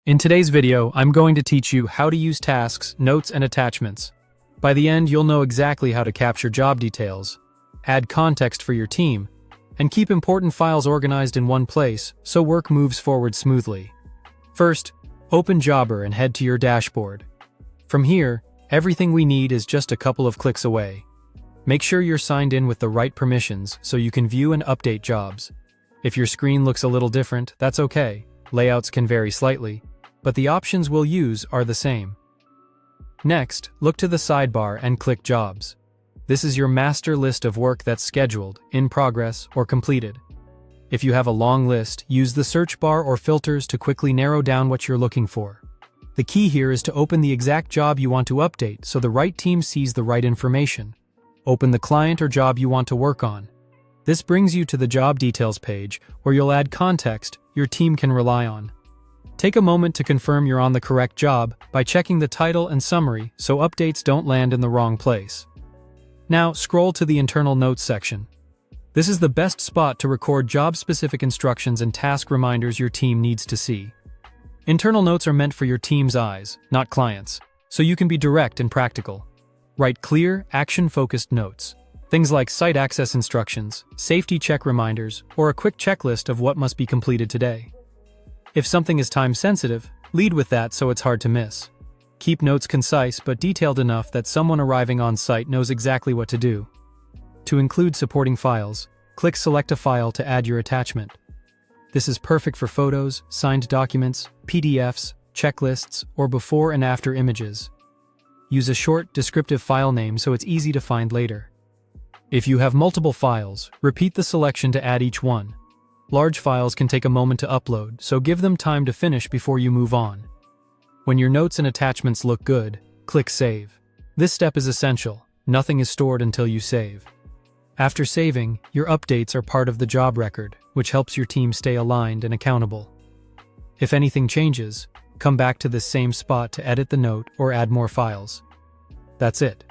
In today's video, I'm going to teach you how to use tasks, notes, and attachments. By the end, you'll know exactly how to capture job details, add context for your team, and keep important files organized in one place so work moves forward smoothly. First, open Jobber and head to your dashboard. From here, everything we need is just a couple of clicks away. Make sure you're signed in with the right permissions so you can view and update jobs. If your screen looks a little different, that's okay. Layouts can vary slightly, but the options we'll use are the same. Next, look to the sidebar and click Jobs. This is your master list of work that's scheduled, in progress, or completed. If you have a long list, use the search bar or filters to quickly narrow down what you're looking for. The key here is to open the exact job you want to update so the right team sees the right information. Open the client or job you want to work on. This brings you to the job details page where you'll add context your team can rely on. Take a moment to confirm you're on the correct job by checking the title and summary so updates don't land in the wrong place. Now, scroll to the internal notes section. This is the best spot to record job-specific instructions and task reminders your team needs to see. Internal notes are meant for your team's eyes, not clients, so you can be direct and practical. Write clear, action-focused notes. Things like site access instructions, safety check reminders, or a quick checklist of what must be completed today. If something is time-sensitive, lead with that so it's hard to miss. Keep notes concise but detailed enough that someone arriving on site knows exactly what to do. To include supporting files, click Select a file to add your attachment. This is perfect for photos, signed documents, PDFs, checklists, or before and after images. Use a short, descriptive file name so it's easy to find later. If you have multiple files, repeat the selection to add each one. Large files can take a moment to upload, so give them time to finish before you move on. When your notes and attachments look good, click Save. This step is essential. Nothing is stored until you save. After saving, your updates are part of the job record, which helps your team stay aligned and accountable. If anything changes, come back to this same spot to edit the note or add more files. That's it.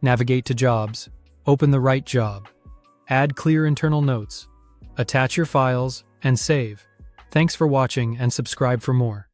Navigate to Jobs, open the right job, add clear internal notes, attach your files, and save. Thanks for watching and subscribe for more.